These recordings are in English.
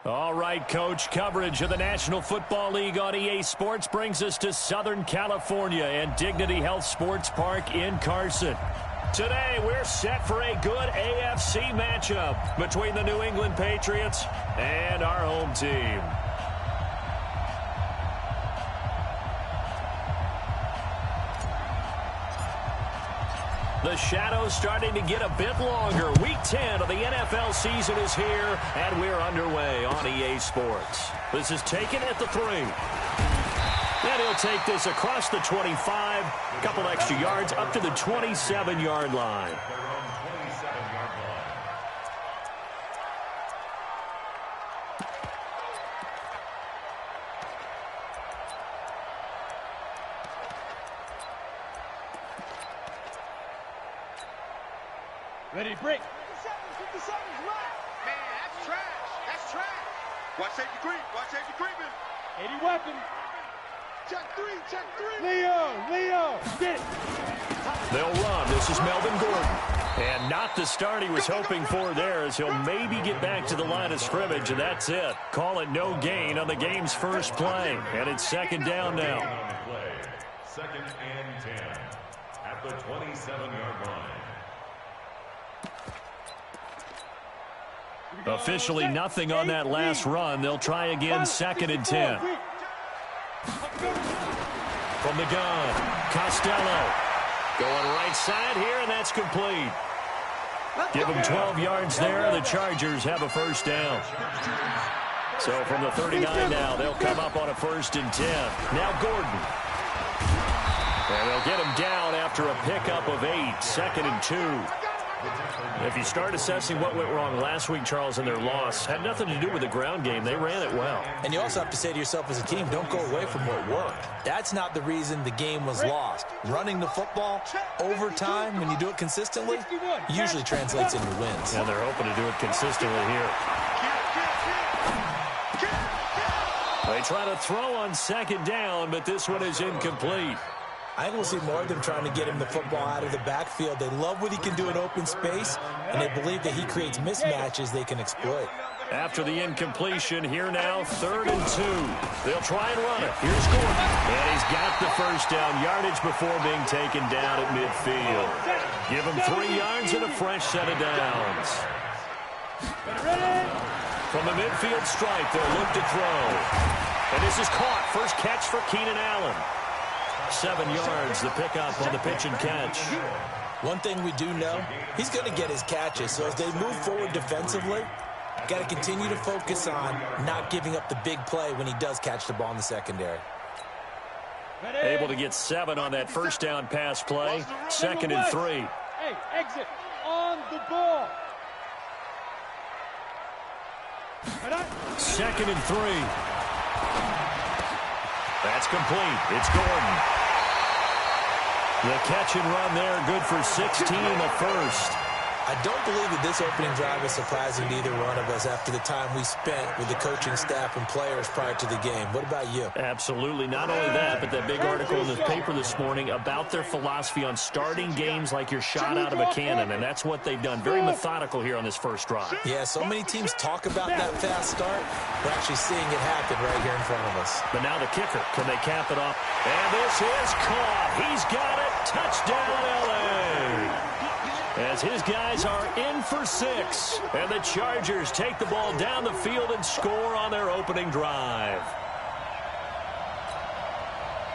All right, Coach, coverage of the National Football League on EA Sports brings us to Southern California and Dignity Health Sports Park in Carson. Today, we're set for a good AFC matchup between the New England Patriots and our home team. The shadow's starting to get a bit longer. Week 10 of the NFL season is here, and we're underway on EA Sports. This is taken at the 3. And he'll take this across the 25, a couple extra yards up to the 27-yard line. Ready, break. 57's left. Man, that's trash. That's trash. Watch safety creep. Watch safety creeping. 80 weapon. Check 3. Check 3. Leo. Get it. They'll run. This is Melvin Gordon. And not the start he was hoping for there, as he'll maybe get back to the line of scrimmage, and that's it. Call it no gain on the game's first play. And it's second down now. Second and 10 at the 27-yard line. Officially nothing on that last run. They'll try again second and 10. From the gun, Costello. Going right side here, and that's complete. Give them 12 yards there. The Chargers have a first down. So from the 39 now, they'll come up on a first and 10. Now Gordon. And they'll get him down after a pickup of 8, second and 2. If you start assessing what went wrong last week, Charles, in their loss, had nothing to do with the ground game. They ran it well. And you also have to say to yourself as a team, don't go away from what worked. That's not the reason the game was lost. Running the football over time, when you do it consistently, usually translates into wins. And they're hoping to do it consistently here. They try to throw on second down, but this one is incomplete. I think we'll see more of them trying to get him the football out of the backfield. They love what he can do in open space, and they believe that he creates mismatches they can exploit. After the incompletion, here now, third and 2. They'll try and run it. Here's Gordon. And he's got the first down yardage before being taken down at midfield. Give him 3 yards and a fresh set of downs. From the midfield stripe, they'll look to throw. And this is caught. First catch for Keenan Allen. 7 yards, the pickup on the pitch and catch. One thing we do know, he's going to get his catches. So as they move forward defensively, got to continue to focus on not giving up the big play when he does catch the ball in the secondary. Able to get 7 on that first down pass play. Second and 3. Hey, exit on the ball. Second and 3. That's complete. It's Gordon. The catch and run there, good for 16, the first. I don't believe that this opening drive is surprising to either one of us after the time we spent with the coaching staff and players prior to the game. What about you? Absolutely. Not only that, but that big article in the paper this morning about their philosophy on starting games like you're shot out of a cannon, and that's what they've done. Very methodical here on this first drive. Yeah, so many teams talk about that fast start. We're actually seeing it happen right here in front of us. But now the kicker. Can they cap it off? And this is caught. He's got it. Touchdown, L.A. As his guys are in for 6. And the Chargers take the ball down the field and score on their opening drive.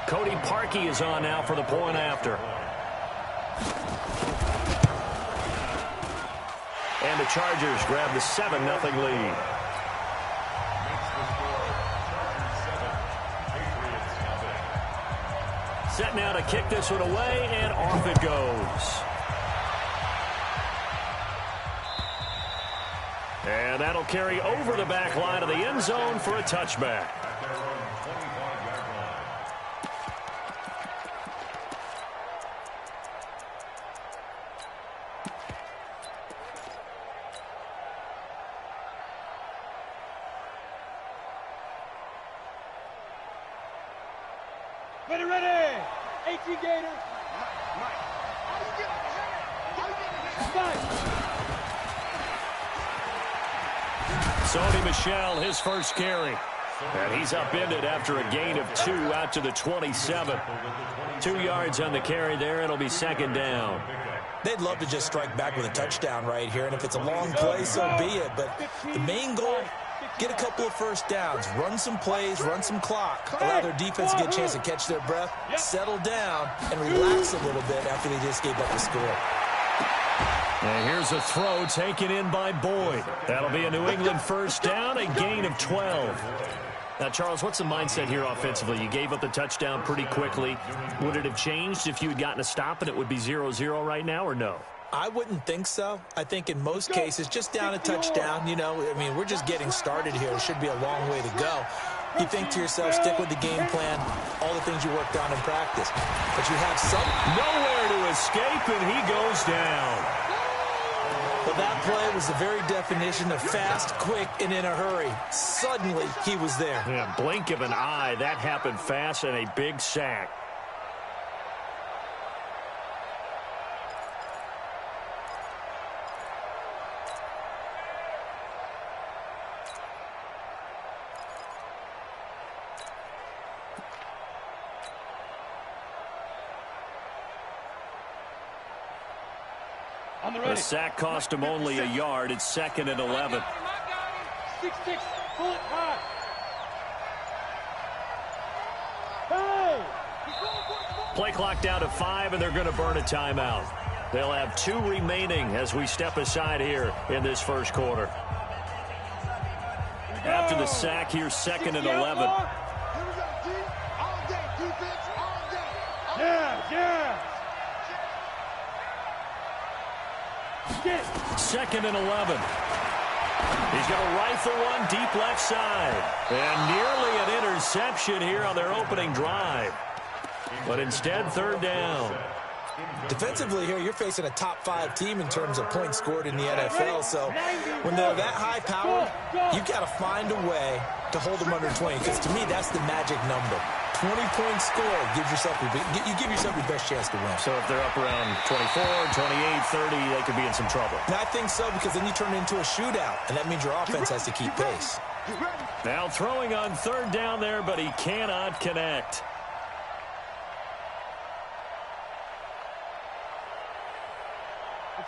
Cody Parkey is on now for the point after. And the Chargers grab the 7-0 lead. Set now to kick this one away, and off it goes. And that'll carry over the back line of the end zone for a touchback. Ready. 18 Gator. Sony Michel, his first carry. And he's upended after a gain of 2 out to the 27. 2 yards on the carry there. It'll be second down. They'd love to just strike back with a touchdown right here, and if it's a long play, so be it. But the main goal, get a couple of first downs, run some plays, run some clock, allow their defense to get a chance to catch their breath, settle down, and relax a little bit after they just gave up the score. And here's a throw taken in by Boyd. That'll be a New England first down, a gain of 12. Now, Charles, what's the mindset here offensively? You gave up the touchdown pretty quickly. Would it have changed if you had gotten a stop and it would be 0-0 right now, or no? I wouldn't think so. I think in most cases, just down a touchdown, we're just getting started here. It should be a long way to go. You think to yourself, stick with the game plan, all the things you worked on in practice. But you have some... Nowhere to escape, and he goes down. But that play was the very definition of fast, quick, and in a hurry. Suddenly, he was there. Yeah, blink of an eye. That happened fast and a big sack. The sack cost him only a yard. It's second and 11. 6-6, pull it high. Hey! Play clock down to 5, and they're going to burn a timeout. They'll have 2 remaining as we step aside here in this first quarter. After the sack, here's second and 11. Yeah. Second and 11. He's going to rifle one deep left side. And nearly an interception here on their opening drive. But instead, third down. Defensively here, you're facing a top 5 team in terms of points scored in the NFL. So when they're that high-powered, you've got to find a way to hold them under 20. Because to me, that's the magic number. 20-point score gives yourself you give yourself your best chance to win. So if they're up around 24, 28, 30, they could be in some trouble. And I think so, because then you turn it into a shootout, and that means your offense has to keep pace. Now throwing on third down there, but he cannot connect.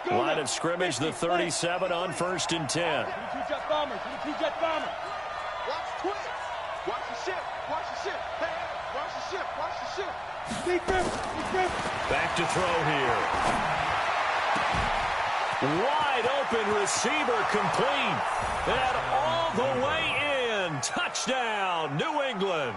Line of scrimmage, the 37 on 1st and 10. Watch twist. Watch the ship. Watch the ship. Hey, watch the ship. Watch the ship. Back to throw here. Wide open receiver complete. And all the way in. Touchdown, New England.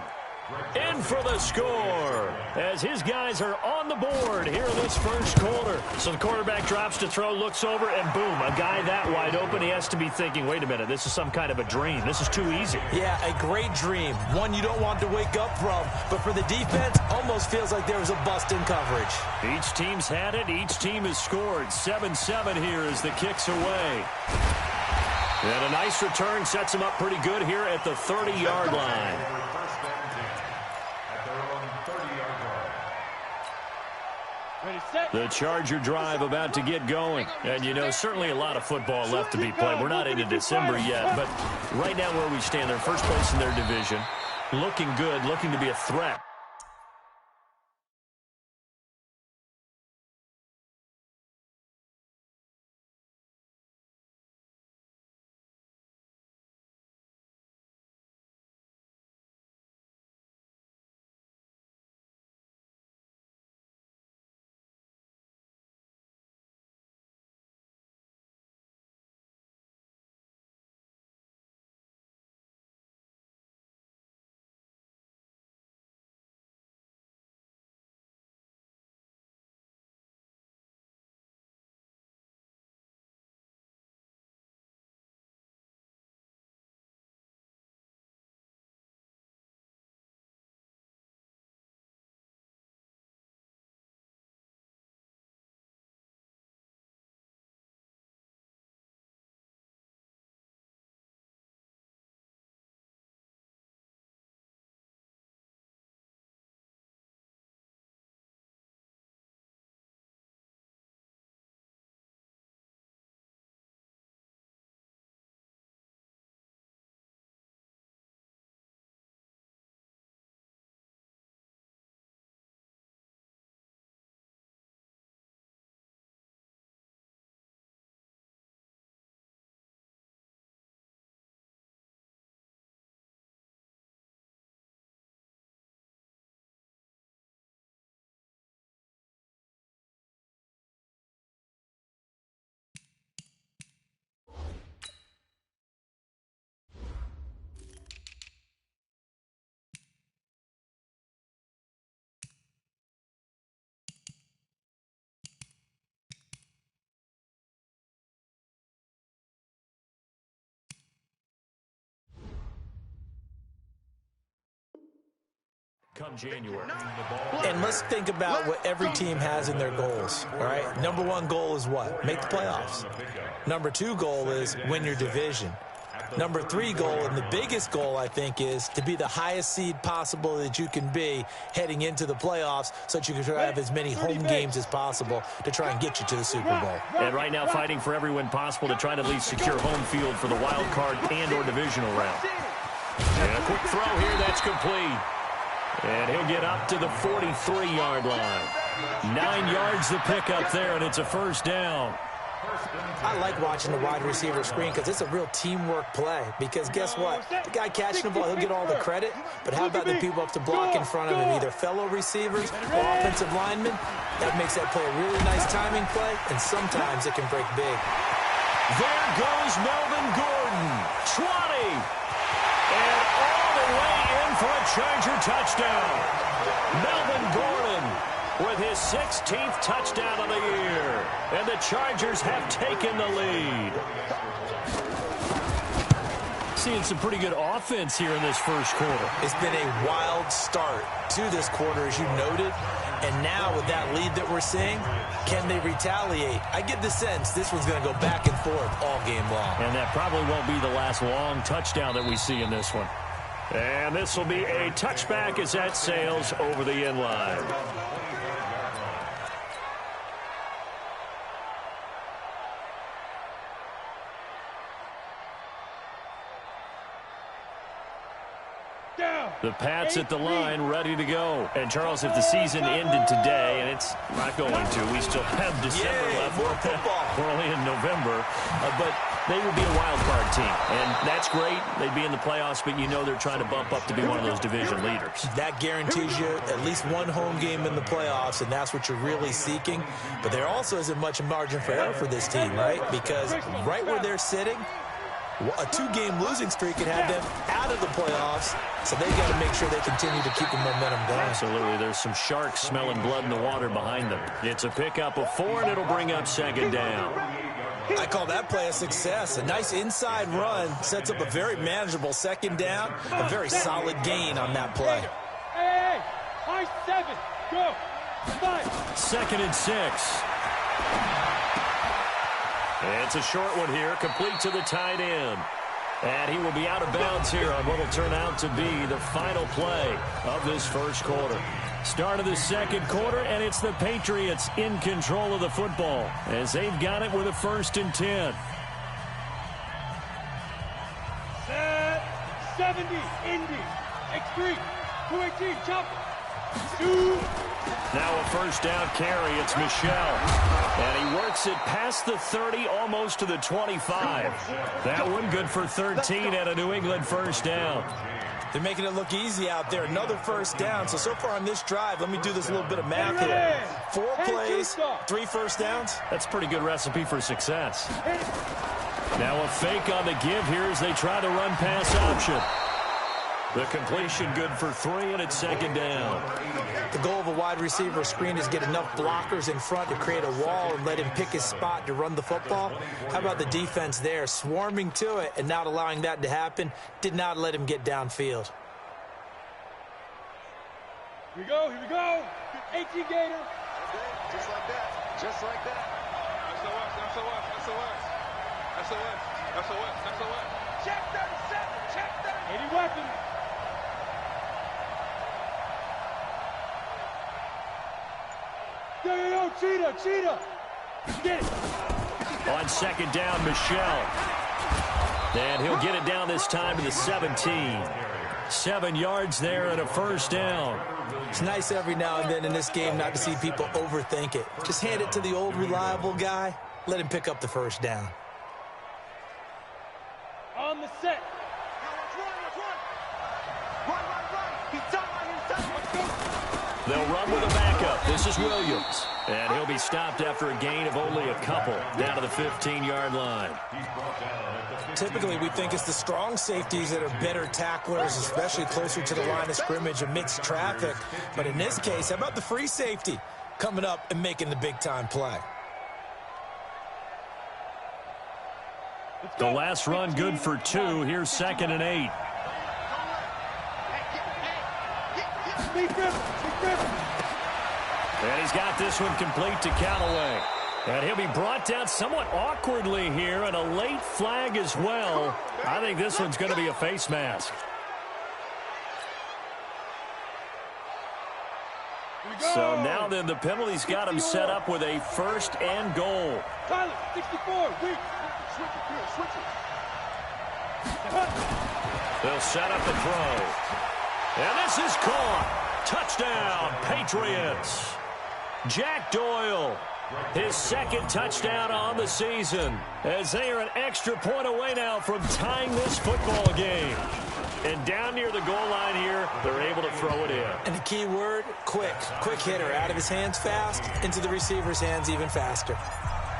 In for the score as his guys are on the board here in this first quarter. So the quarterback drops to throw, looks over, and boom, a guy that wide open. He has to be thinking, wait a minute, this is some kind of a dream. This is too easy. Yeah, a great dream. One you don't want to wake up from. But for the defense, almost feels like there was a bust in coverage. Each team's had it. Each team has scored. 7-7 here as the kick's away. And a nice return sets him up pretty good here at the 30-yard line. The Charger drive about to get going. And, certainly a lot of football left to be played. We're not into December yet, but right now where we stand, they're first place in their division. Looking good, looking to be a threat. come January. And let's think about what every team has in their goals, all right? Number one goal is what? Make the playoffs. Number two goal is win your division. Number three goal, and the biggest goal, I think, is to be the highest seed possible that you can be heading into the playoffs so that you can try to have as many home games as possible to try and get you to the Super Bowl. And right now fighting for every win possible to try to at least secure home field for the wild card and or divisional round. And a quick throw here, that's complete. And he'll get up to the 43-yard line. 9 yards to pick up there, and it's a first down. I like watching the wide receiver screen because it's a real teamwork play. Because guess what? The guy catching the ball, he'll get all the credit. But how about the people up to block in front of him, either fellow receivers or offensive linemen? That makes that play a really nice timing play, and sometimes it can break big. There goes Melvin Gordon. 20. And all the way in for a Charger touchdown. Melvin Gordon with his 16th touchdown of the year. And the Chargers have taken the lead. Seeing some pretty good offense here in this first quarter. It's been a wild start to this quarter, as you noted. And now with that lead that we're seeing, can they retaliate? I get the sense this one's going to go back and forth all game long. And that probably won't be the last long touchdown that we see in this one. And this will be a touchback as that sails over the end line. The Pats at the line, ready to go. And, Charles, if the season ended today, and it's not going to, we still have December left. More football. We're only in November. But they would be a wild card team. And that's great. They'd be in the playoffs, but you know they're trying to bump up to be one of those division leaders. That guarantees you at least one home game in the playoffs, and that's what you're really seeking. But there also isn't much margin for error for this team, right? Because right where they're sitting, a two-game losing streak could have them out of the playoffs, so they got to make sure they continue to keep the momentum going. Absolutely. There's some sharks smelling blood in the water behind them. It's a pickup of 4, and it'll bring up second down. I call that play a success. A nice inside run sets up a very manageable second down, a very solid gain on that play. Hey, high 7, go, 5. 2nd and 6. It's a short one here, complete to the tight end. And he will be out of bounds here on what will turn out to be the final play of this first quarter. Start of the second quarter, and it's the Patriots in control of the football as they've got it with a 1st and 10. Set, 70, Indy, X3, 218, chop, 2. Now a first down carry, it's Michel. And he works it past the 30, almost to the 25. That one good for 13 and a New England first down. They're making it look easy out there. Another first down. So far on this drive, let me do this little bit of math here. 4 plays, 3 first downs. That's a pretty good recipe for success. Now a fake on the give here as they try to run pass option. The completion good for 3, and it's second down. The goal of a wide receiver screen is get enough blockers in front to create a wall and let him pick his spot to run the football. How about the defense there, swarming to it and not allowing that to happen? Did not let him get downfield. Here we go, 18 Gator. Just like that, just like that. SOS. Check 37, check 37. 80 weapons. Yo, cheetah. Get it. On second down, Michel. And he'll get it down this time to the 17. 7 yards there and a first down. It's nice every now and then in this game not to see people overthink it. Just hand it to the old reliable guy. Let him pick up the first down. On the set. They'll run with a backup. This is Williams. And he'll be stopped after a gain of only a couple down to the 15-yard line. Typically, we think it's the strong safeties that are better tacklers, especially closer to the line of scrimmage amidst traffic. But in this case, how about the free safety coming up and making the big-time play? The last run good for 2. Here's 2nd and 8. And he's got this one complete to Callaway. And he'll be brought down somewhat awkwardly here, and a late flag as well. I think this one's going to be a face mask. So now then, the penalty's got him set up with a 1st and goal. Tyler, 64, weak. Switch it. They'll set up the throw. And this is caught. Touchdown, Patriots. Jack Doyle, his 2nd touchdown on the season, as they are an extra point away now from tying this football game. And down near the goal line here, they're able to throw it in. And the key word, quick. Quick hitter, out of his hands fast, into the receiver's hands even faster.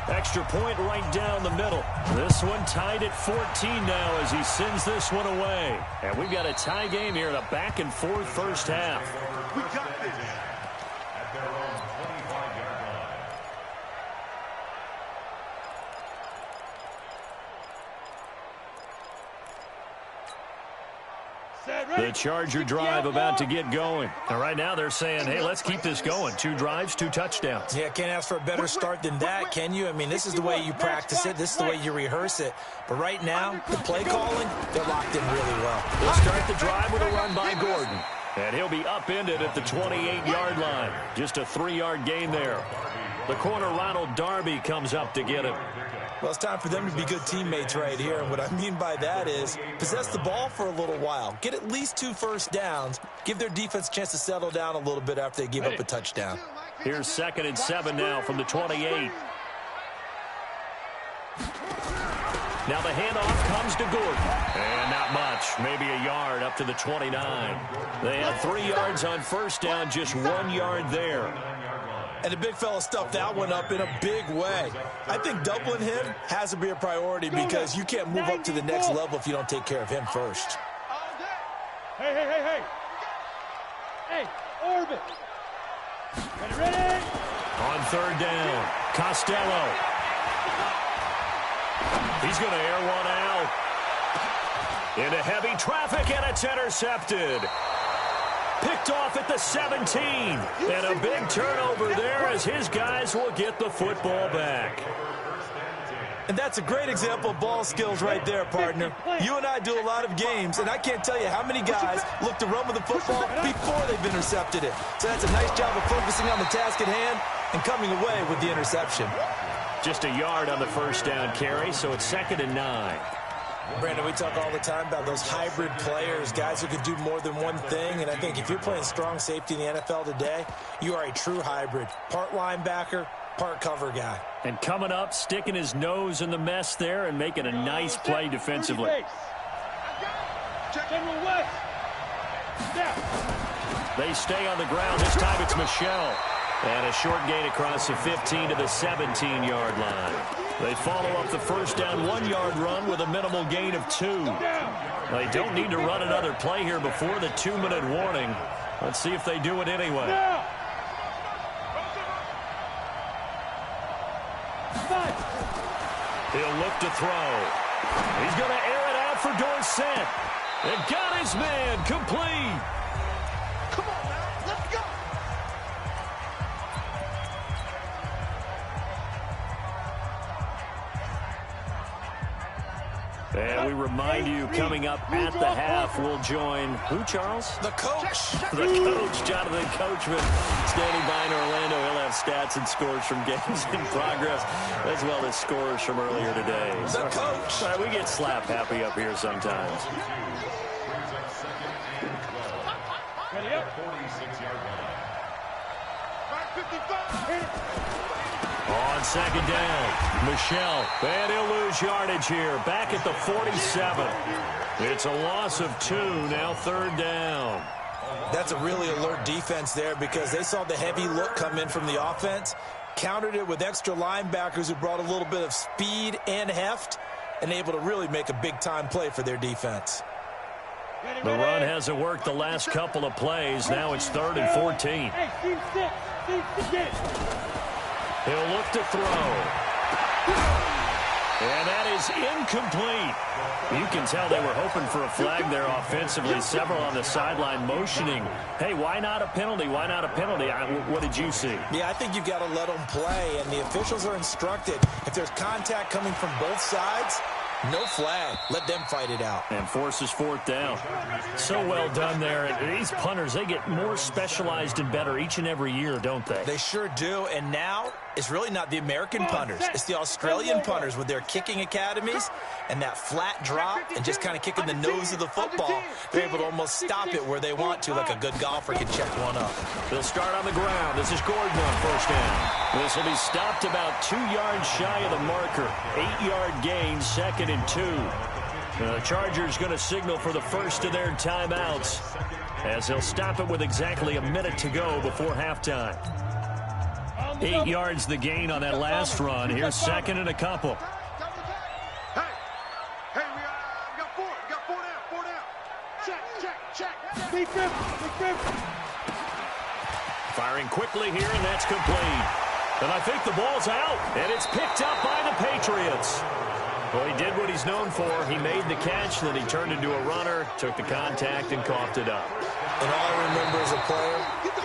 Extra point right down the middle. This one tied at 14 now as he sends this one away. And we've got a tie game here in a back-and-forth first half. We got this. At their own 25-yard line. The Charger drive about to get going. And right now they're saying, hey, let's keep this going. 2 drives, 2 touchdowns. Yeah, can't ask for a better start than that, can you? I mean, this is the way you practice it. This is the way you rehearse it. But right now, the play calling, they're locked in really well. They'll start the drive with a run by Gordon. And he'll be upended at the 28-yard line. Just a 3-yard gain there. The corner, Ronald Darby, comes up to get him. Well, it's time for them to be good teammates right here. And what I mean by that is possess the ball for a little while. Get at least 2 first downs. Give their defense a chance to settle down a little bit after they give up a touchdown. Here's 2nd and 7 now from the 28. Now the handoff comes to Gordon. And not much. Maybe a yard up to the 29. They had 3 yards on first down, just 1 yard there. And the big fella stuffed that one up in a big way. I think doubling him has to be a priority because you can't move up to the next level if you don't take care of him first. Hey. Hey, orbit. Ready? On 3rd down, Costello. He's going to air one out. Into heavy traffic, and it's intercepted. Picked off at the 17. And a big turnover there as his guys will get the football back. And that's a great example of ball skills right there, partner. You and I do a lot of games, and I can't tell you how many guys look to run with the football before they've intercepted it. So that's a nice job of focusing on the task at hand and coming away with the interception. Just a yard on the first down carry, so it's 2nd and 9. Brandon, we talk all the time about those hybrid players, guys who can do more than one thing, and I think if you're playing strong safety in the NFL today, you are a true hybrid. Part linebacker, part cover guy. And coming up, sticking his nose in the mess there and making a nice play defensively. General West. They stay on the ground. This time it's Michelle. And a short gain across the 15 to the 17-yard line. They follow up the first down 1-yard run with a minimal gain of 2. They don't need to run another play here before the 2-minute warning. Let's see if they do it anyway. He'll look to throw. He's going to air it out for Dorsett. And got his man complete. Come on now, let's go. And we remind you, coming up at the half, we'll join who, Charles? The coach. The coach, Jonathan Coachman, standing by in Orlando. He'll have stats and scores from games in progress, as well as scores from earlier today. The coach. We get slap happy up here sometimes. Ready up. 46-yard line. 55. On 2nd down, Michelle. And he'll lose yardage here. Back at the 47. It's a loss of 2, now 3rd down. That's a really alert defense there because they saw the heavy look come in from the offense, countered it with extra linebackers who brought a little bit of speed and heft, and able to really make a big-time play for their defense. The run hasn't worked the last couple of plays. Now it's 3rd and 14. Hey, team 6. Team 6, get it. He'll look to throw. And that is incomplete. You can tell they were hoping for a flag there offensively. Several on the sideline motioning, hey, why not a penalty? Why not a penalty? What did you see? Yeah, I think you've got to let them play, and the officials are instructed. If there's contact coming from both sides, no flag. Let them fight it out. And forces fourth down. So well done there. And these punters, they get more specialized and better each and every year, don't they? They sure do. And now it's really not the American punters. It's the Australian punters with their kicking academies and that flat drop and just kind of kicking the nose of the football. They're able to almost stop it where they want to, like a good golfer can check one up. They'll start on the ground. This is Gordon on first down. This will be stopped about 2 yards shy of the marker. 8-yard gain, 2nd and 2. The Chargers going to signal for the first of their timeouts as they'll stop it with exactly a minute to go before halftime. 8 yards the gain on that last run. Here's 2nd and a couple. Hey, we got 4. We got 4 down. Check. Big 50. Firing quickly here, and that's complete. And I think the ball's out, and it's picked up by the Patriots. Well, he did what he's known for. He made the catch, then he turned into a runner, took the contact, and coughed it up. And all I remember as a player,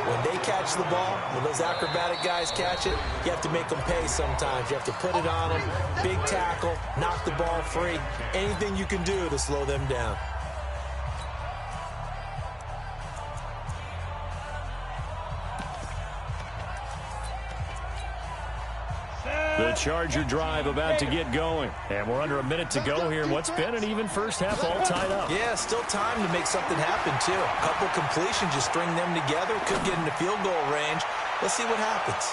when they catch the ball, when those acrobatic guys catch it, you have to make them pay sometimes. You have to put it on them, big tackle, knock the ball free, anything you can do to slow them down. The Charger drive about to get going. And we're under a minute to go here. What's been an even first half all tied up. Yeah, still time to make something happen, too. A couple completions, just string them together. Could get into field goal range. Let's see what happens.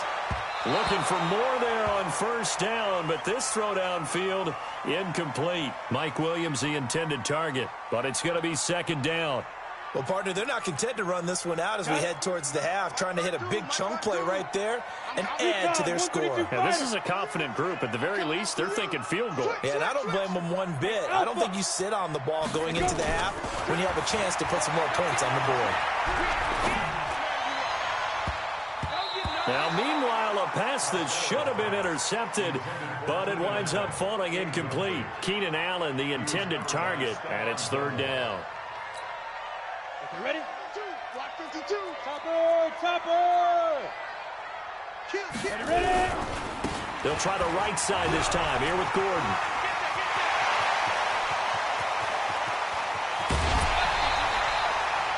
Looking for more there on first down, but this throw downfield, incomplete. Mike Williams, the intended target, but it's going to be 2nd down. Well, partner, they're not content to run this one out as we head towards the half, trying to hit a big chunk play right there and add to their score. Yeah, this is a confident group. At the very least, they're thinking field goal. Yeah, and I don't blame them one bit. I don't think you sit on the ball going into the half when you have a chance to put some more points on the board. Now, meanwhile, a pass that should have been intercepted, but it winds up falling incomplete. Keenan Allen, the intended target, and it's 3rd down. You ready? Block 52. Topper! Ready? They'll try the right side this time. Here with Gordon.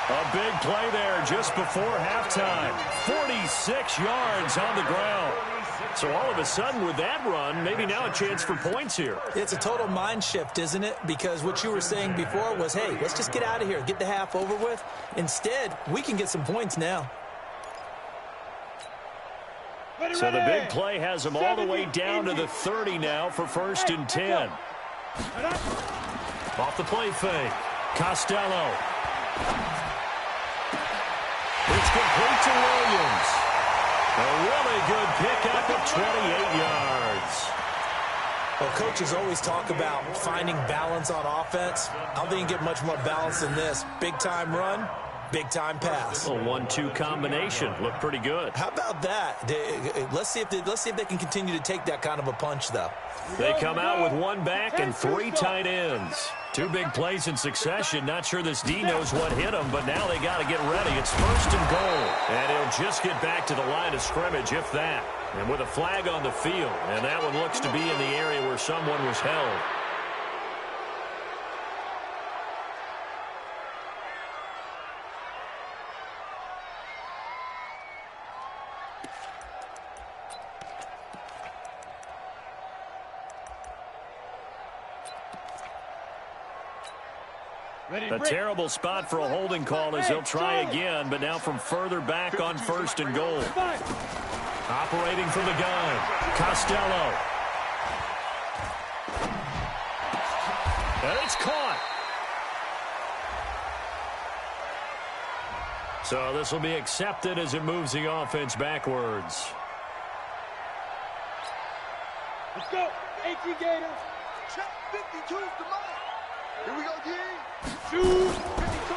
A big play there just before halftime. 46 yards on the ground. So all of a sudden with that run, maybe now a chance for points here. It's a total mind shift, isn't it? Because what you were saying before was, hey, let's just get out of here, get the half over with. Instead, we can get some points now. So the big play has them all the way down to the 30 now for 1st and 10. Off the play fake. Costello. It's complete to Williams. A really good pickup of 28 yards. Well, coaches always talk about finding balance on offense. I don't think you can get much more balance than this. Big-time run, big-time pass. A 1-2 combination. Looked pretty good. How about that? Let's see if they can continue to take that kind of a punch, though. They come out with 1 back and 3 tight ends. 2 big plays in succession. Not sure this D knows what hit him, but now they got to get ready. It's 1st and goal. And he'll just get back to the line of scrimmage, if that. And with a flag on the field. And that one looks to be in the area where someone was held. A terrible spot for a holding call as they'll try again, but now from further back on 1st and goal. Operating from the gun, Costello. And it's caught. So this will be accepted as it moves the offense backwards. Let's go. 18 Gators. Check 52's the mark. Here we go, D.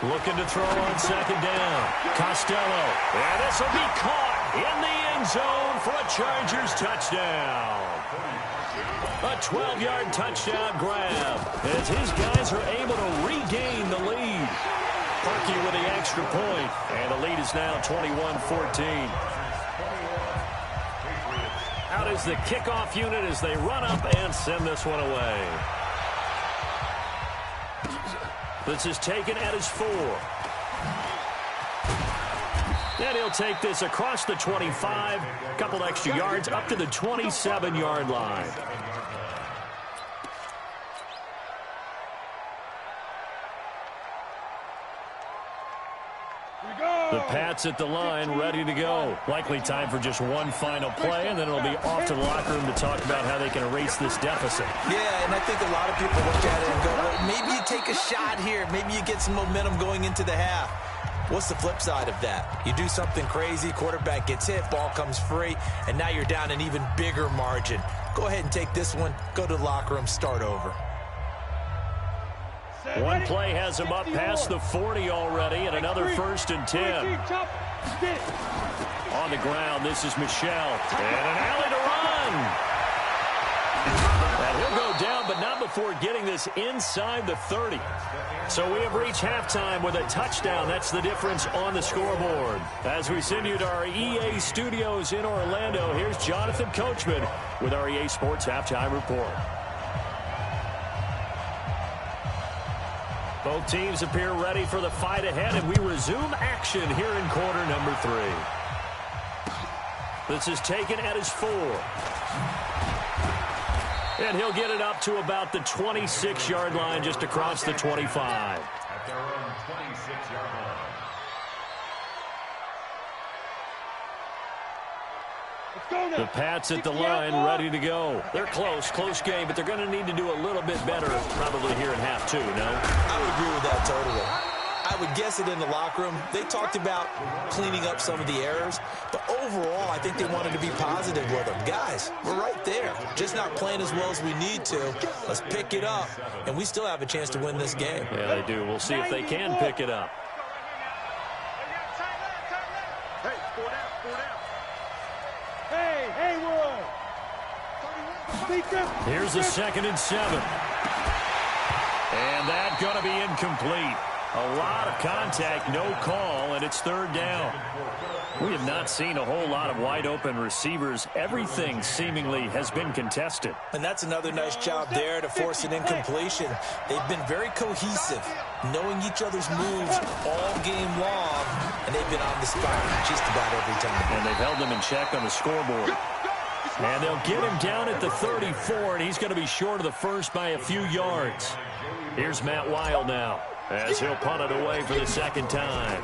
Looking to throw on 2nd down. Costello. And this will be caught. in the end zone for a Chargers touchdown. A 12-yard touchdown grab as his guys are able to regain the lead. Perky with the extra point, and the lead is now 21-14. Out is the kickoff unit as they run up and send this one away. This is taken at his 4. And he'll take this across the 25, a couple extra yards up to the 27-yard line. The Pats at the line, ready to go. Likely time for just one final play, and then it'll be off to the locker room to talk about how they can erase this deficit. Yeah, and I think a lot of people look at it and go, well, maybe you take a shot here. Maybe you get some momentum going into the half. What's the flip side of that? You do something crazy, quarterback gets hit, ball comes free, and now you're down an even bigger margin. Go ahead and take this one, go to the locker room, start over. One play has him up past the 40 already, and another 1st and 10. On the ground, this is Michel. And an alley to run. And he'll go down, but not before getting this inside the 30. So we have reached halftime with a touchdown. That's the difference on the scoreboard. As we send you to our EA studios in Orlando, here's Jonathan Coachman with our EA Sports Halftime Report. Both teams appear ready for the fight ahead, and we resume action here in quarter number 3. This is taken at his 4. And he'll get it up to about the 26-yard line, just across the 25. At their own 26-yard line. The Pats at the line, ready to go. They're close game, but they're going to need to do a little bit better probably here in half 2, no? I would agree with that totally. I would guess it in the locker room. They talked about cleaning up some of the errors, but overall, I think they wanted to be positive with them. Guys, we're right there. Just not playing as well as we need to. Let's pick it up, and we still have a chance to win this game. Yeah, they do. We'll see if they can pick it up. Hey, 4 down. Hey, Haywood! Here's a 2nd and 7. And that's going to be incomplete. A lot of contact, no call, and it's 3rd down. We have not seen a whole lot of wide-open receivers. Everything seemingly has been contested. And that's another nice job there to force an incompletion. They've been very cohesive, knowing each other's moves all game long, and they've been on the spot just about every time. And they've held them in check on the scoreboard. And they'll get him down at the 34, and he's going to be short of the first by a few yards. Here's Matt Wild now, as he'll punt it away for the 2nd time.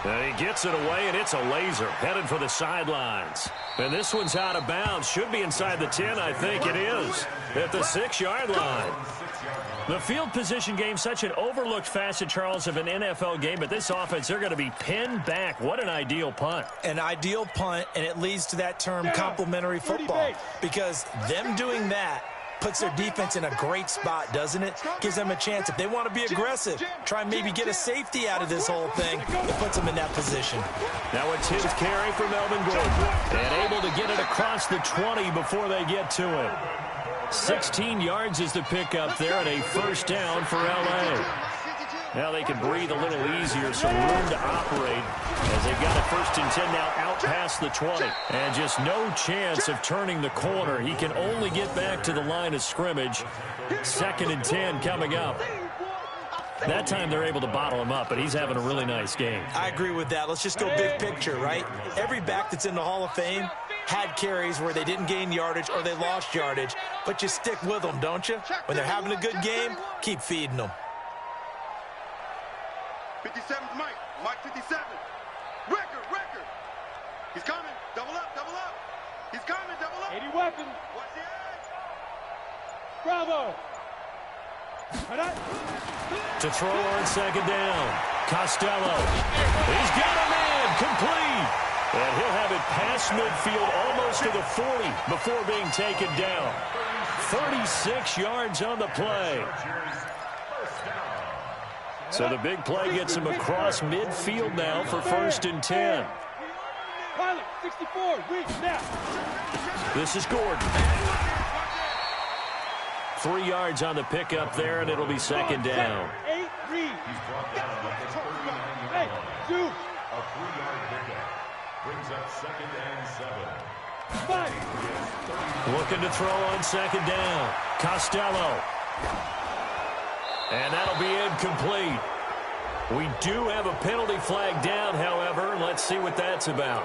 And he gets it away, and it's a laser headed for the sidelines. And this one's out of bounds. Should be inside the 10, I think it is, at the 6-yard line. The field position game, such an overlooked facet, Charles, of an NFL game, but this offense, they're going to be pinned back. What an ideal punt. An ideal punt, and it leads to that term complementary football, because them doing that puts their defense in a great spot, doesn't it? Gives them a chance. If they want to be aggressive, try and maybe get a safety out of this whole thing, it puts them in that position. Now it's his carry for Melvin Gordon, and able to get it across the 20 before they get to it. 16 yards is the pickup there, and a 1st down for L.A. Now they can breathe a little easier, some room to operate as they've got a 1st and 10 now out past the 20. And just no chance of turning the corner. He can only get back to the line of scrimmage. 2nd and 10 coming up. That time they're able to bottle him up, but he's having a really nice game. I agree with that. Let's just go big picture, right? Every back that's in the Hall of Fame had carries where they didn't gain yardage or they lost yardage, but you stick with them, don't you? When they're having a good game, keep feeding them. 57's Mike. Mike 57. Record. He's coming. Double up. He's coming. Double up. 80 weapon. Watch the edge. Bravo. To throw on 2nd down. Costello. He's got a man. Complete. And he'll have it past midfield almost to the 40 before being taken down. 36 yards on the play. So the big play gets him across midfield now for 1st and 10. Pilot, 64, reach now. This is Gordon. 3 yards on the pickup there, and it'll be second down. 8, read. Hey, 2. A 3-yard pickup brings up 2nd and 7. 5. Looking to throw on second down. Costello. And that'll be incomplete. We do have a penalty flag down, however. Let's see what that's about.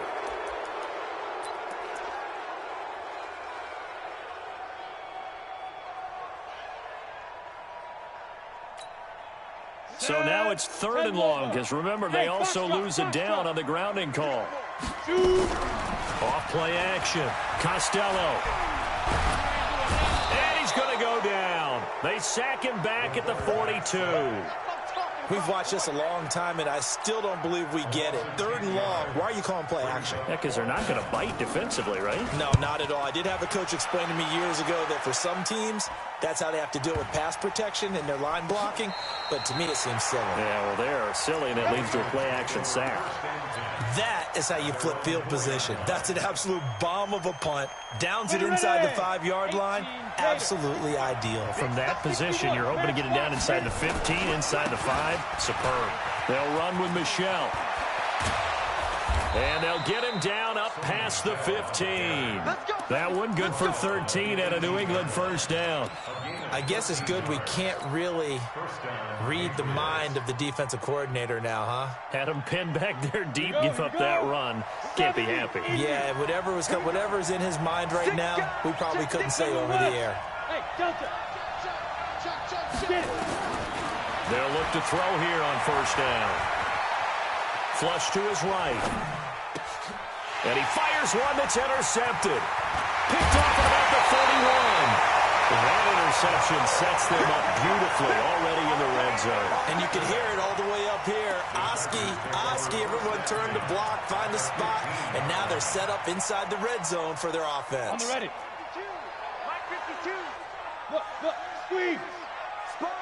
So now it's 3rd and long, because remember, they also lose a down on the grounding call. Off play action. Costello. And he's going to go down. They sack him back at the 42. We've watched this a long time, and I still don't believe we get it. 3rd and long. Why are you calling play action? Yeah, because they're not going to bite defensively, right? No, not at all. I did have a coach explain to me years ago that for some teams, that's how they have to deal with pass protection and their line blocking. But to me, it seems silly. Yeah, well, they're silly, and it leads to a play-action sack. That is how you flip field position. That's an absolute bomb of a punt. Downs it inside the 5-yard line. Absolutely ideal. From that position, you're hoping to get it down inside the 15, inside the 5. Superb. They'll run with Michelle. And they'll get him down up past the 15. That one good for 13 and a New England first down. I guess it's good we can't really read the mind of the defensive coordinator now, huh? Had him pinned back there deep, give up that run. Can't be happy. Yeah, whatever's in his mind right now, we probably couldn't say over the air. Hey, Delta. Get it. They'll look to throw here on first down. Flush to his right. And he fires one that's intercepted. Picked off at about the 31. That interception sets them up beautifully already in the red zone. And you can hear it all the way up here. Oski, everyone turned to block, find a spot, and now they're set up inside the red zone for their offense. On the ready. Mike 52. Look, squeeze. Sponge.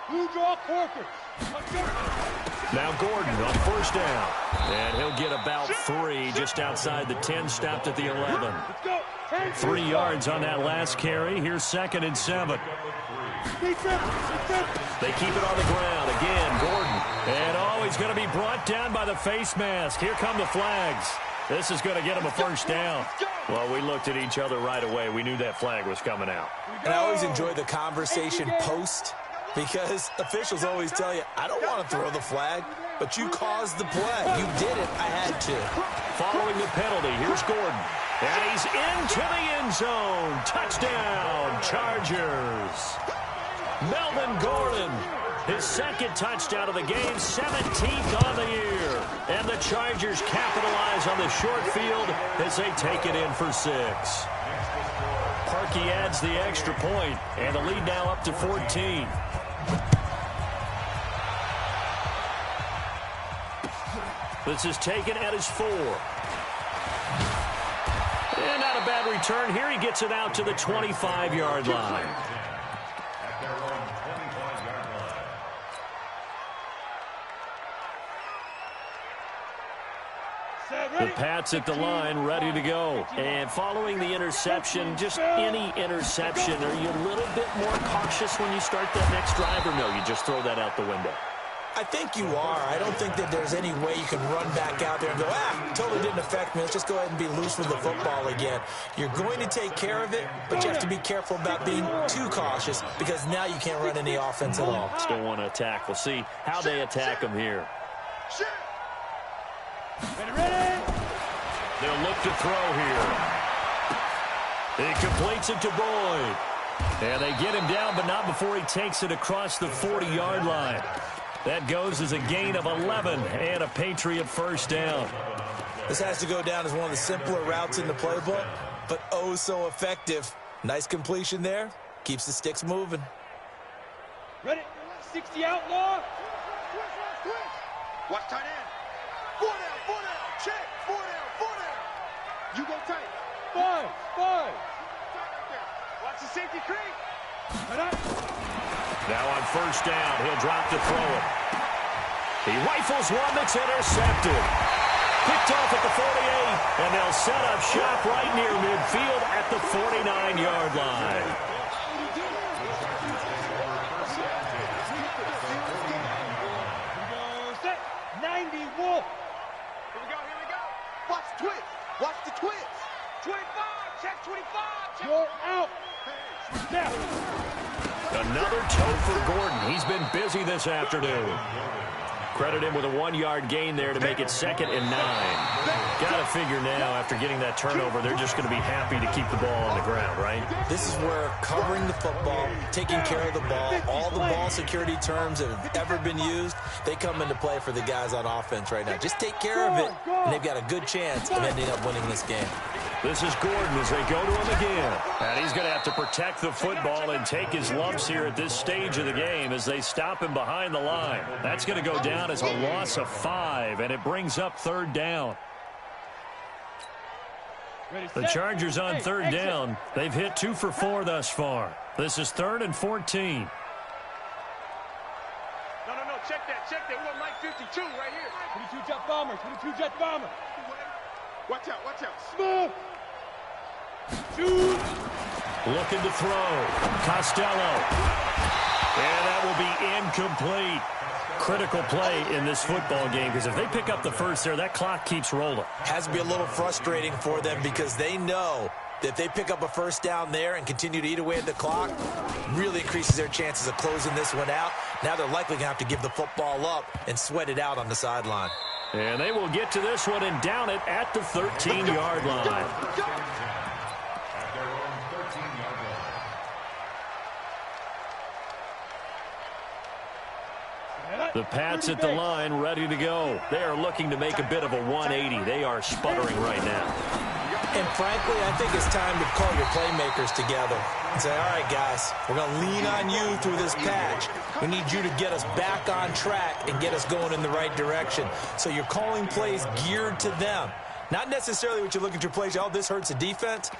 Blue draw, Corker. Now Gordon on first down. And he'll get about 3 just outside the 10, stopped at the 11. Let's go. 3 yards on that last carry. Here's 2nd and 7. They keep it on the ground. Again, Gordon. And he's going to be brought down by the face mask. Here come the flags. This is going to get him a first down. Well, we looked at each other right away. We knew that flag was coming out. And I always enjoy the conversation post, because officials always tell you, I don't want to throw the flag, but you caused the play. You did it. I had to. Following the penalty, here's Gordon. And he's into the end zone. Touchdown, Chargers. Melvin Gordon, his 2nd touchdown of the game, 17th on the year. And the Chargers capitalize on the short field as they take it in for 6. Parkey adds the extra point, and the lead now up to 14. This is taken at his 4. And not a bad return here. He gets it out to the 25-yard line. At their own 25-yard line. The Pats at the line, ready to go. And following the interception, just any interception, are you a little bit more cautious when you start that next drive, or no, you just throw that out the window? I think you are. I don't think that there's any way you can run back out there and go, totally didn't affect me. Let's just go ahead and be loose with the football again. You're going to take care of it, but you have to be careful about being too cautious, because now you can't run any offense at all. Still want to attack. We'll see how they attack them here. Ready? They'll look to throw here. He completes it to Boyd. And they get him down, but not before he takes it across the 40-yard line. That goes as a gain of 11 and a Patriot first down. This has to go down as one of the simpler routes in the playbook, but oh so effective. Nice completion there. Keeps the sticks moving. Ready? 60 outlaw. Watch tight end. 4 down. Check. 4 down. You go tight. 5. Watch the safety creep. Now on first down, he'll drop to throw it. He rifles one that's intercepted. Picked off at the 48, and they'll set up shop right near midfield at the 49-yard line. Set 90 Wolf. Here we go. Watch the twist. Watch the twist. 25, check 25. Check. You're out. Now. Another toe for Gordon. He's been busy this afternoon. Credit him with a 1-yard gain there to make it 2nd and 9. Got to figure now, after getting that turnover, they're just going to be happy to keep the ball on the ground, right? This is where covering the football, taking care of the ball, all the ball security terms that have ever been used, they come into play for the guys on offense right now. Just take care of it, and they've got a good chance of ending up winning this game. This is Gordon as they go to him again. And he's going to have to protect the football and take his lumps here at this stage of the game as they stop him behind the line. That's going to go down as a loss of 5, and it brings up 3rd down. The Chargers on 3rd down. They've hit 2 for 4 thus far. This is 3rd and 14. No, check that. We want Mike 52 right here. 22 jet bomber, 22 jet bomber. Watch out. Smooth. Shoot. Looking to throw. Costello. And that will be incomplete. Critical play in this football game, because if they pick up the first there, that clock keeps rolling. Has to be a little frustrating for them because they know that if they pick up a first down there and continue to eat away at the clock, really increases their chances of closing this one out. Now they're likely going to have to give the football up and sweat it out on the sideline. And they will get to this one and down it at the 13-yard line. The Pats at the line, ready to go. They are looking to make a bit of a 180. They are sputtering right now. And frankly, I think it's time to call your playmakers together and say, all right, guys, we're going to lean on you through this patch. We need you to get us back on track and get us going in the right direction. So you're calling plays geared to them. Not necessarily what you're looking to play. Oh, this hurts the defense.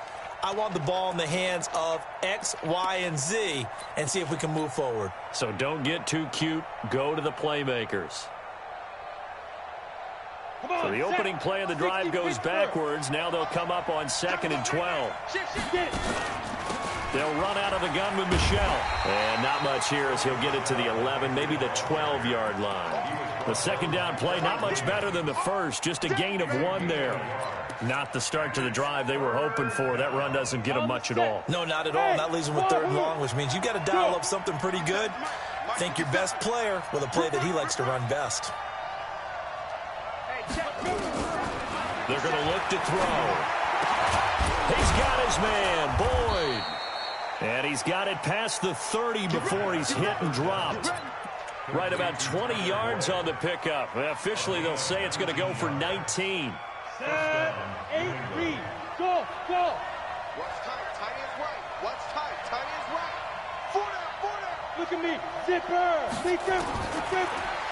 I want the ball in the hands of X, Y, and Z and see if we can move forward. So don't get too cute. Go to the playmakers. So the opening play of the drive goes backwards. Now they'll come up on 2nd and 12. They'll run out of the gun with Michel. And not much here as he'll get it to the 11, maybe the 12-yard line. The 2nd down play, not much better than the first. Just a gain of 1 there. Not the start to the drive they were hoping for. That run doesn't get them much at all. No, not at all. And that leaves them with 3rd and long, which means you got to dial up something pretty good. Think your best player with a play that he likes to run best. They're going to look to throw. He's got his man, Boyd. And he's got it past the 30 before he's hit and dropped. Right about 20 yards on the pickup. Officially, they'll say it's going to go for 19. 7, 8, read. Go. Watch tight ends right. Watch tight ends right. 4 down. Look at me. Zipper.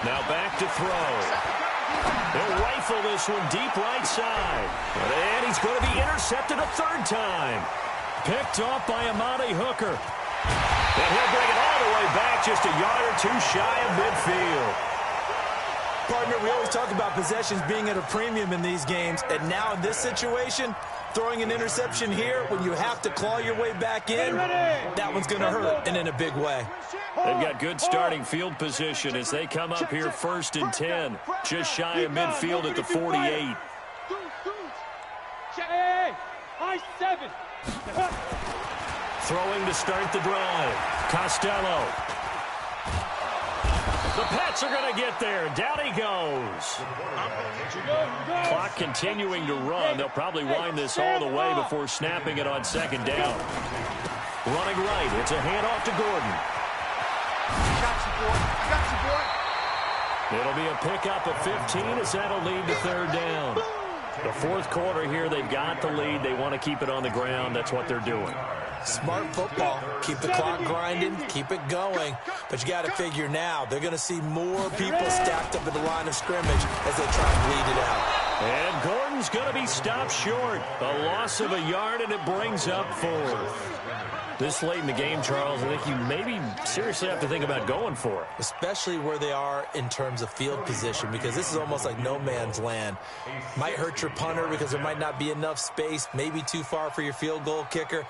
Now back to throw. They'll rifle this one deep right side. And he's going to be intercepted a 3rd time. Picked off by Amani Hooker. And he'll bring it all the way back just a yard or 2 shy of midfield. Partner, we always talk about possessions being at a premium in these games, and now in this situation, throwing an interception here when you have to claw your way back in, that one's going to hurt, and in a big way. They've got good starting field position as they come up here 1st and 10, just shy of midfield at the 48. I-7. Throwing to start the drive. Costello. The Pats are going to get there. Down he goes. Clock continuing to run. They'll probably wind this all the way before snapping it on 2nd down. Running right. It's a handoff to Gordon. Got you, boy. It'll be a pickup of 15 as that'll lead to 3rd down. The 4th quarter here, they've got the lead. They want to keep it on the ground. That's what they're doing. Smart football. Keep the clock grinding. Keep it going. But you got to figure now, they're going to see more people stacked up at the line of scrimmage as they try to bleed it out. And Gordon's going to be stopped short. A loss of a yard, and it brings up 4th. This late in the game, Charles, I think you maybe seriously have to think about going for it. Especially where they are in terms of field position, because this is almost like no man's land. Might hurt your punter because there might not be enough space, maybe too far for your field goal kicker.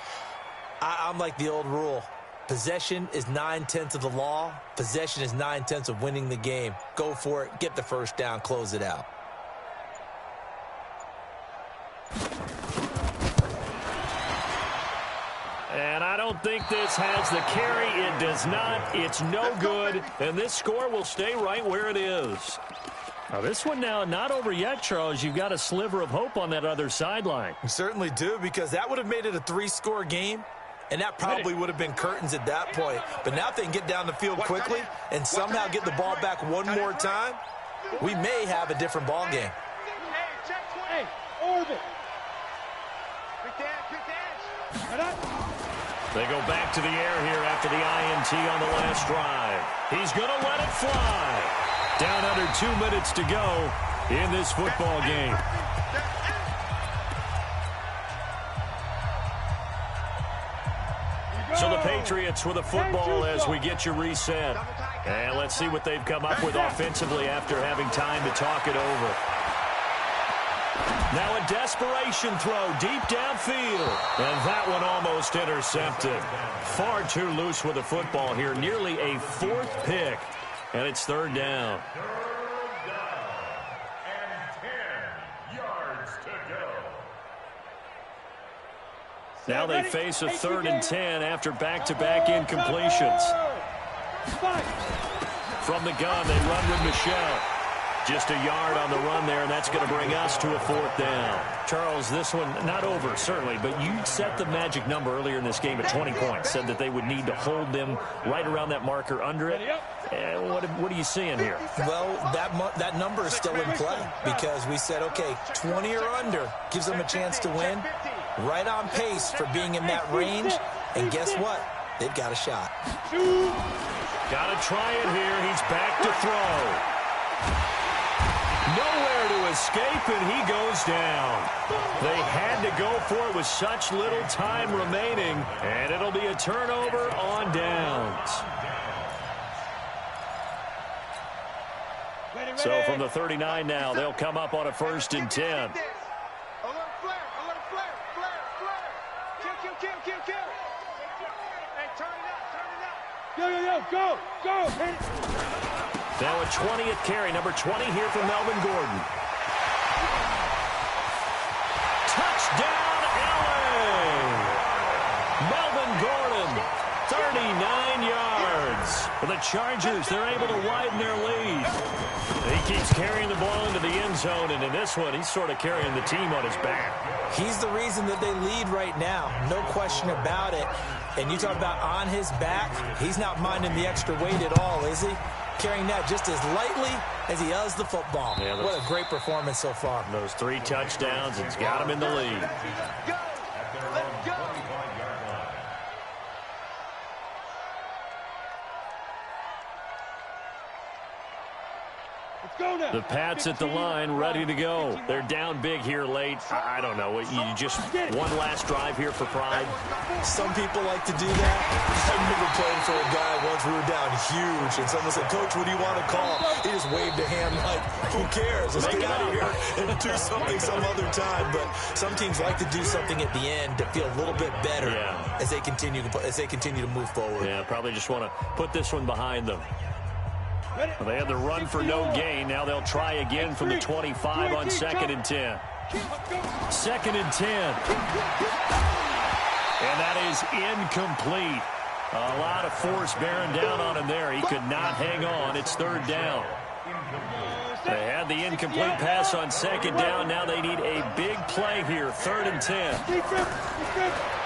I'm like the old rule. Possession is 9/10 of the law. Possession is 9/10 of winning the game. Go for it. Get the first down. Close it out. And I don't think this has the carry. It does not. It's no good. And this score will stay right where it is. Now, this one now not over yet, Charles. You've got a sliver of hope on that other sideline. You certainly do, because that would have made it a 3-score game, and that probably would have been curtains at that point. But now if they can get down the field quickly and somehow get the ball back one more time, we may have a different ball game. Hey, Orbit. Quick dash. They go back to the air here after the INT on the last drive. He's going to let it fly. Down under 2 minutes to go in this football game. So the Patriots with the football as we get you reset. And let's see what they've come up with offensively after having time to talk it over. Now a desperation throw deep downfield. And that one almost intercepted. Far too loose with the football here. Nearly a 4th pick. And it's 3rd down. Third down and 10 yards to go. Now they face a 3rd and 10 after back-to-back incompletions. From the gun, they run with Michel. Just a yard on the run there, and that's going to bring us to a 4th down. Charles, this one not over, certainly, but you set the magic number earlier in this game at 20 points, said that they would need to hold them right around that marker under it. What are you seeing here? Well, that number is still in play, because we said, okay, 20 or under gives them a chance to win. Right on pace for being in that range, and guess what? They've got a shot. Got to try it here. He's back to throw. Nowhere to escape, and he goes down. They had to go for it with such little time remaining, and it'll be a turnover on downs. So from the 39 now, they'll come up on a 1st and 10. Alert flare, kill. Hey, turn it up. Go. Hit it. Now a 20th carry, number 20 here from Melvin Gordon. Touchdown, LA! Melvin Gordon, 39 yards. For the Chargers, they're able to widen their lead. He keeps carrying the ball into the end zone, and in this one, he's sort of carrying the team on his back. He's the reason that they lead right now, no question about it. And you talk about on his back, he's not minding the extra weight at all, is he? Carrying that just as lightly as he does the football. Yeah, what a great performance so far. Those 3 touchdowns, it's got him in the lead. Go. Let's go. The Pats at the line, ready to go. They're down big here late. I don't know. You just one last drive here for pride. Some people like to do that. I remember playing for a guy once. We were down huge, and someone said, "Coach, what do you want to call?" He just waved a hand like, "Who cares? Let's get out of here and do something some other time." But some teams like to do something at the end to feel a little bit better as they continue to move forward. Yeah, probably just want to put this one behind them. Well, they had the run for no gain. Now they'll try again from the 25 on 2nd and 10. 2nd and 10. And that is incomplete. A lot of force bearing down on him there. He could not hang on. It's 3rd down. They had the incomplete pass on 2nd down. Now they need a big play here. 3rd and 10.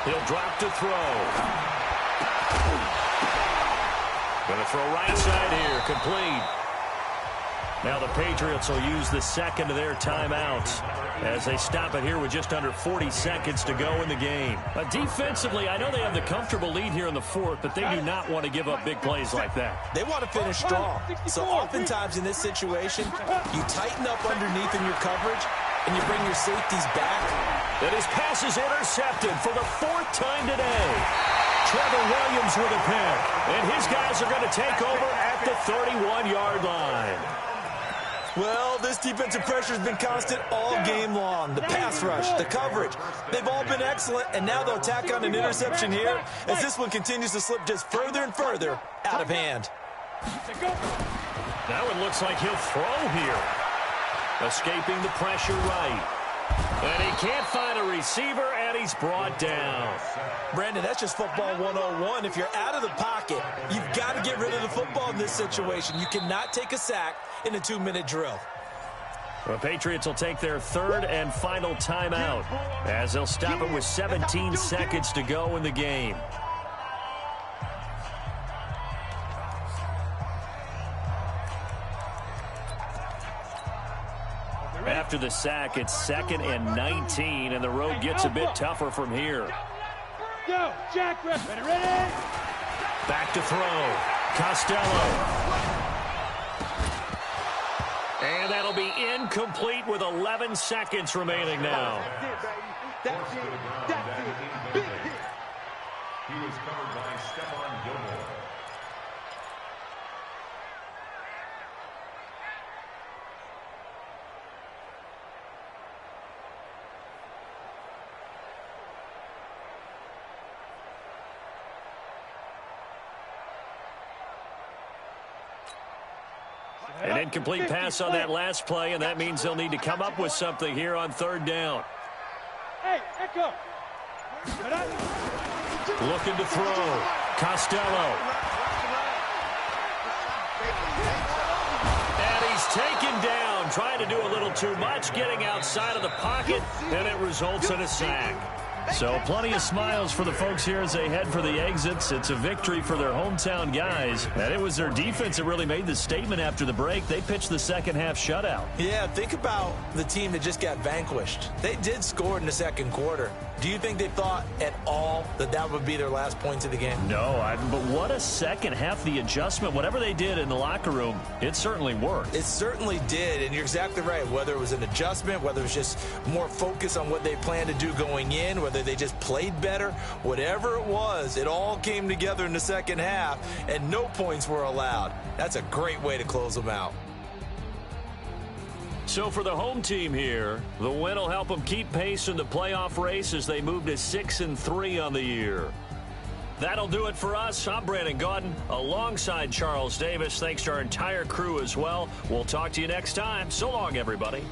He'll drop to throw. Going to throw right side here, complete. Now the Patriots will use the 2nd of their timeouts as they stop it here with just under 40 seconds to go in the game. Defensively, I know they have the comfortable lead here in the 4th, but they do not want to give up big plays like that. They want to finish strong. So oftentimes in this situation, you tighten up underneath in your coverage, and you bring your safeties back. And his pass is intercepted for the 4th time today. Trevor Williams with a pick. And his guys are going to take over at the 31-yard line. Well, this defensive pressure has been constant all game long. The pass rush, the coverage, they've all been excellent, and now they'll tack on an interception here as this one continues to slip just further and further out of hand. Now it looks like he'll throw here. Escaping the pressure right. And he can't find a receiver, and he's brought down. Brandon, that's just football 101. If you're out of the pocket, you've got to get rid of the football in this situation. You cannot take a sack in a 2-minute drill. The Patriots will take their third and final timeout as they'll stop it with 17 seconds to go in the game. After the sack, it's 2nd and 19, and the road gets a bit tougher from here. Go, Jack, ready? Back to throw. Costello. And that'll be incomplete with 11 seconds remaining now. That's it. Big hit. He was covered by Stephon Gilmore. An incomplete pass on that last play, and that means they'll need to come up with something here on 3rd down. Hey, Echo. Looking to throw. Costello. And he's taken down, trying to do a little too much, getting outside of the pocket, and it results in a sack. So plenty of smiles for the folks here as they head for the exits. It's a victory for their hometown guys. And it was their defense that really made the statement after the break. They pitched the second-half shutout. Yeah, think about the team that just got vanquished. They did score in the second quarter. Do you think they thought at all that that would be their last points of the game? No, but what a second half. The adjustment, whatever they did in the locker room, it certainly worked. It certainly did, and you're exactly right. Whether it was an adjustment, whether it was just more focus on what they planned to do going in, whether they just played better, whatever it was, it all came together in the second half, and no points were allowed. That's a great way to close them out. So for the home team here, the win will help them keep pace in the playoff race as they move to 6-3 on the year. That'll do it for us. I'm Brandon Gaudin alongside Charles Davis. Thanks to our entire crew as well. We'll talk to you next time. So long, everybody.